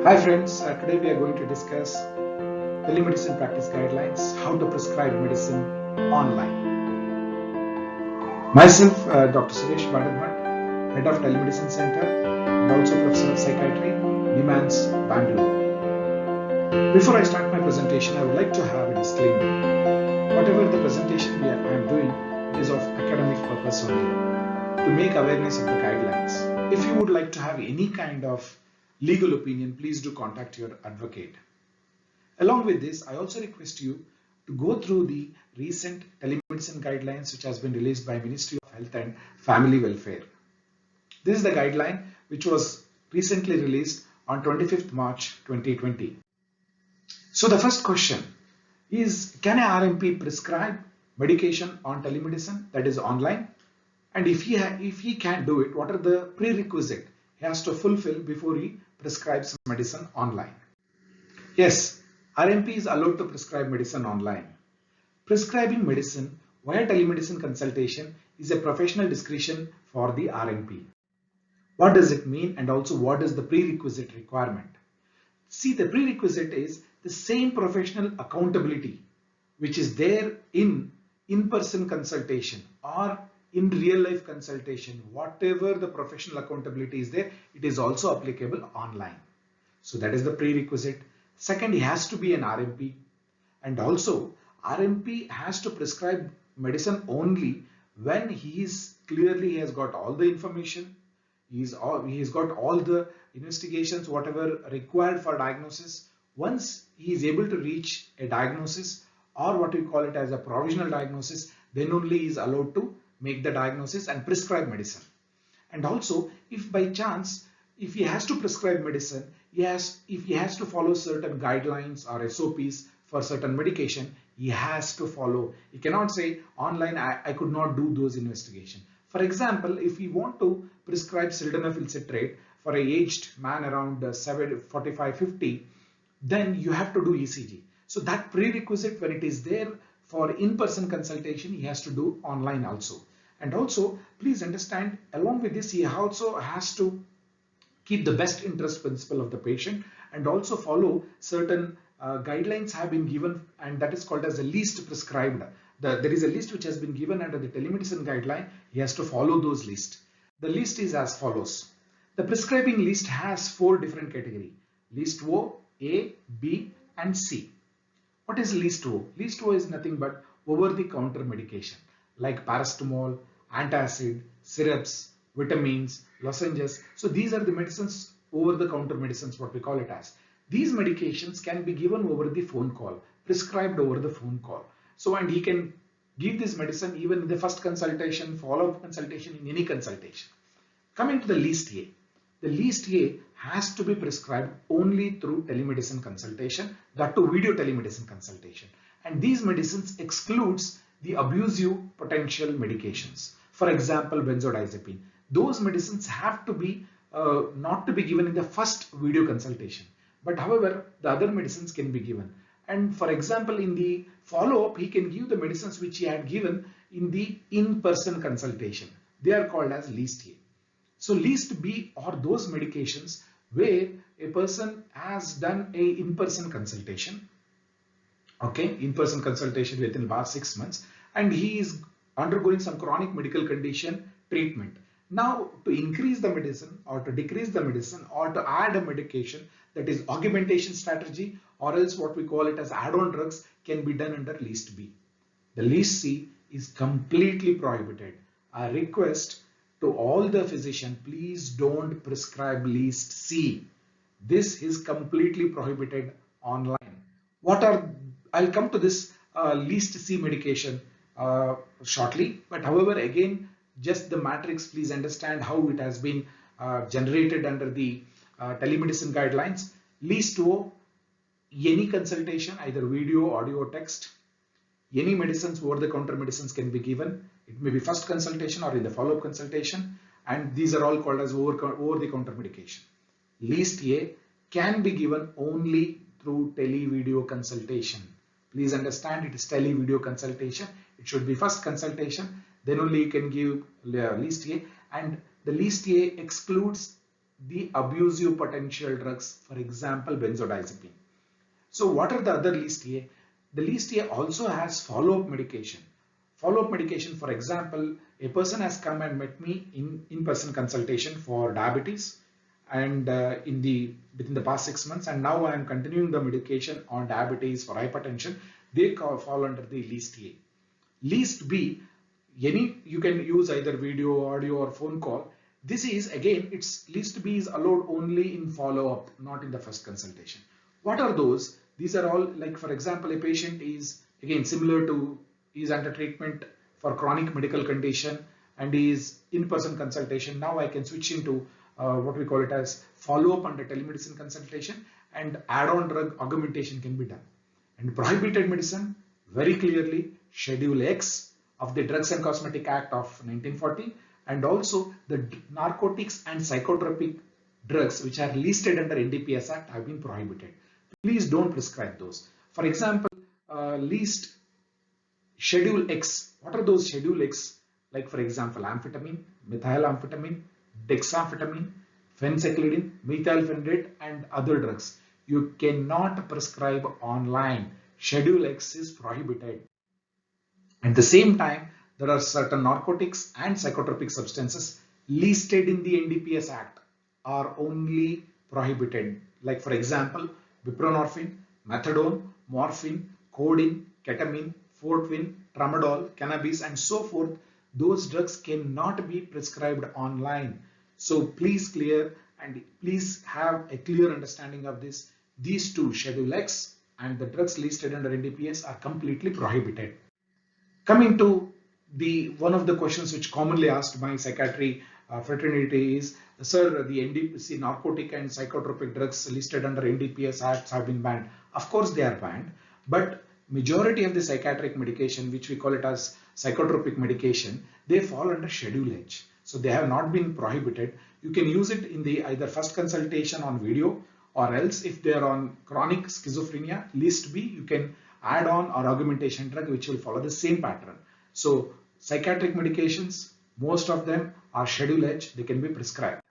Hi friends, today we are going to discuss telemedicine practice guidelines, how to prescribe medicine online. Myself, Dr. Suresh Badabhat, Head of Telemedicine Center and also Professor of Psychiatry, NIMANS, Bangalore. Before I start my presentation, I would like to have a disclaimer. Whatever the presentation I am doing, it is of academic purpose only, to make awareness of the guidelines. If you would like to have any kind of legal opinion, please do contact your advocate. Along with this, I also request you to go through the recent telemedicine guidelines which has been released by Ministry of Health and Family Welfare. This is the guideline which was recently released on 25th March 2020. So the first question is, can a RMP prescribe medication on telemedicine, that is online? And if he can do it, what are the prerequisites he has to fulfill before he prescribes medicine online? Yes, RMP is allowed to prescribe medicine online. Prescribing medicine via telemedicine consultation is a professional discretion for the RMP. What does it mean, and also what is the prerequisite requirement? See, the prerequisite is the same professional accountability which is there in in-person consultation or in real-life consultation. Whatever the professional accountability is there, it is also applicable online. So that is the prerequisite. Second, he has to be an RMP, and also RMP has to prescribe medicine only when he has got all the information, he's got all the investigations, whatever required for diagnosis. Once he is able to reach a diagnosis, or what we call it as a provisional diagnosis, then only he is allowed to make the diagnosis and prescribe medicine. And also, if by chance, if he has to prescribe medicine, if he has to follow certain guidelines or SOPs for certain medication, he has to follow. He cannot say online, I could not do those investigations. For example, if we want to prescribe sildenafil citrate for an aged man around 45-50, then you have to do ECG. So that prerequisite, when it is there for in-person consultation, he has to do online also. And also, please understand, along with this, he also has to keep the best interest principle of the patient and also follow certain guidelines have been given, and that is called as the least prescribed. There is a list which has been given under the telemedicine guideline. He has to follow those lists. The list is as follows. The prescribing list has 4 different categories: list O, A, B and C. What is list O? List O is nothing but over-the-counter medication like paracetamol, antacid, syrups, vitamins, lozenges. So these are the medicines, over-the-counter medicines, what we call it as. These medications can be given over the phone call, prescribed over the phone call. So, and he can give this medicine even in the first consultation, follow-up consultation, in any consultation. Coming to the list A. The list A has to be prescribed only through telemedicine consultation, that to video telemedicine consultation. And these medicines excludes the abusive potential medications. For example, benzodiazepine. Those medicines have to be not to be given in the first video consultation. But however, the other medicines can be given. And for example, in the follow-up, he can give the medicines which he had given in the in-person consultation. They are called as list A. So list B are those medications where a person has done a in-person consultation, okay, in-person consultation within the last 6 months, and he is undergoing some chronic medical condition treatment. Now, to increase the medicine or to decrease the medicine or to add a medication, that is augmentation strategy, or else what we call it as add-on drugs, can be done under list B. The list C is completely prohibited. I request to all the physicians, please don't prescribe list C. This is completely prohibited online. I'll come to this list C medication shortly, but however, again, just the matrix, please understand how it has been generated under the telemedicine guidelines. List O, any consultation, either video, audio, text, any medicines, over-the-counter medicines can be given. It may be first consultation or in the follow-up consultation, and these are all called as over-the-counter medication. List A can be given only through tele-video consultation. Please understand, it is tele-video consultation. It should be first consultation, then only you can give list A, and the list A excludes the abusive potential drugs, for example, benzodiazepine. So what are the other list A? The list A also has follow-up medication. Follow-up medication, for example, a person has come and met me in in-person consultation for diabetes and within the past 6 months, and now I am continuing the medication on diabetes for hypertension. They fall under the list A. List B, you can use either video, audio, or phone call. This is again, it's list B is allowed only in follow-up, not in the first consultation. What are those? These are all, like for example, a patient is again similar to, is under treatment for chronic medical condition and is in-person consultation. Now I can switch into what we call it as follow-up under telemedicine consultation, and add-on drug augmentation can be done. And prohibited medicine, very clearly Schedule X of the Drugs and Cosmetic Act of 1940, and also the narcotics and psychotropic drugs which are listed under NDPS Act have been prohibited. Please don't prescribe those. For example, list Schedule X. What are those Schedule X? Like for example, amphetamine, methylamphetamine, dexamphetamine, phencyclidine, methylphenidate, and other drugs. You cannot prescribe online. Schedule X is prohibited. At the same time, there are certain narcotics and psychotropic substances listed in the NDPS Act are only prohibited. Like for example, buprenorphine, methadone, morphine, codeine, ketamine, fortwin, tramadol, cannabis, and so forth. Those drugs cannot be prescribed online. So please please have a clear understanding of this. These two, Schedule X and the drugs listed under NDPS, are completely prohibited. Coming to one of the questions which commonly asked by psychiatry fraternity is, sir, the NDPS narcotic and psychotropic drugs listed under NDPS Acts have been banned. Of course they are banned, but majority of the psychiatric medication, which we call it as psychotropic medication, they fall under Schedule H. So they have not been prohibited. You can use it in the either first consultation on video, or else if they are on chronic schizophrenia, list B, you can add on or augmentation drug which will follow the same pattern. So psychiatric medications, most of them are Schedule H, they can be prescribed.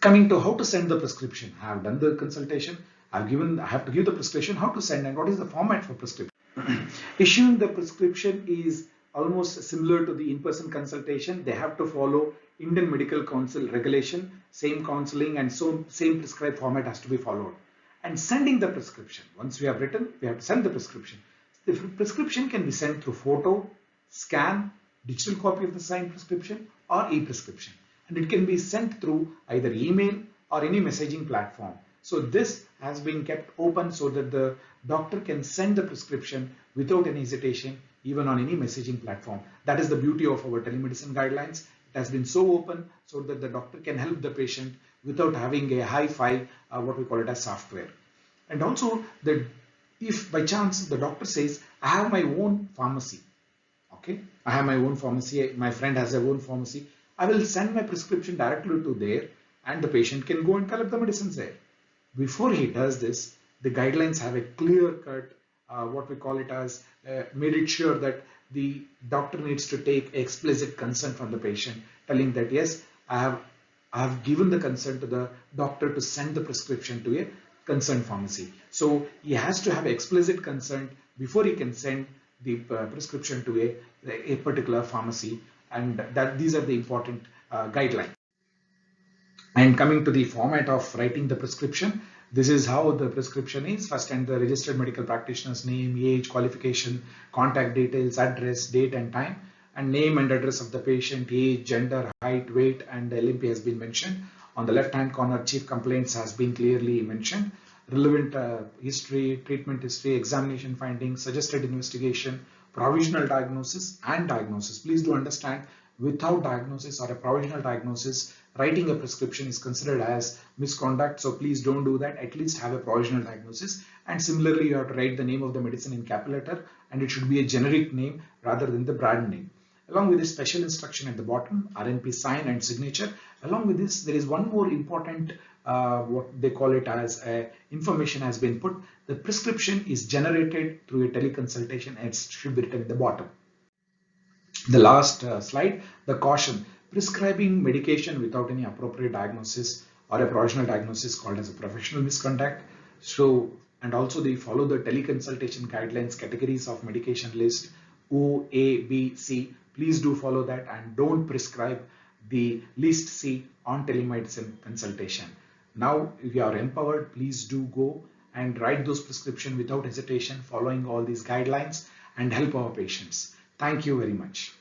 Coming to how to send the prescription, I have done the consultation, I have to give the prescription, how to send, and what is the format for prescription. Issuing the prescription is almost similar to the in-person consultation. They have to follow Indian Medical Council regulation, same counseling, and so same prescribed format has to be followed. And sending the prescription, once we have written, we have to send the prescription. The prescription can be sent through photo, scan, digital copy of the signed prescription, or e-prescription. And it can be sent through either email or any messaging platform. So this has been kept open so that the doctor can send the prescription without any hesitation, even on any messaging platform. That is the beauty of our telemedicine guidelines. It has been so open so that the doctor can help the patient without having a hi-fi, what we call it as software. And also, if by chance the doctor says, I have my own pharmacy, okay, I have my own pharmacy, my friend has their own pharmacy, I will send my prescription directly to there, and the patient can go and collect the medicines there. Before he does this, the guidelines have a clear cut, what we call it as, made it sure that the doctor needs to take explicit consent from the patient, telling that yes, I have given the consent to the doctor to send the prescription to a concerned pharmacy. So he has to have explicit consent before he can send the prescription to a particular pharmacy, and these are the important guidelines. And coming to the format of writing the prescription, this is how the prescription is. First, and the registered medical practitioner's name, age, qualification, contact details, address, date and time, and name and address of the patient, age, gender, height, weight, and LMP has been mentioned. On the left hand corner, chief complaints has been clearly mentioned. Relevant history, treatment history, examination findings, suggested investigation, provisional diagnosis, and diagnosis. Please do understand, without diagnosis or a provisional diagnosis, writing a prescription is considered as misconduct. So please don't do that. At least have a provisional diagnosis. And similarly, you have to write the name of the medicine in capital letter, and it should be a generic name rather than the brand name. Along with this special instruction at the bottom, RNP sign and signature. Along with this, there is one more important, what they call it as information has been put. The prescription is generated through a teleconsultation, and it should be written at the bottom. The last slide, the caution. Prescribing medication without any appropriate diagnosis or a provisional diagnosis called as a professional misconduct. So, and also they follow the teleconsultation guidelines, categories of medication list O, A, B, C. Please do follow that and don't prescribe the list C on telemedicine consultation. Now, if you are empowered, please do go and write those prescriptions without hesitation, following all these guidelines and help our patients. Thank you very much.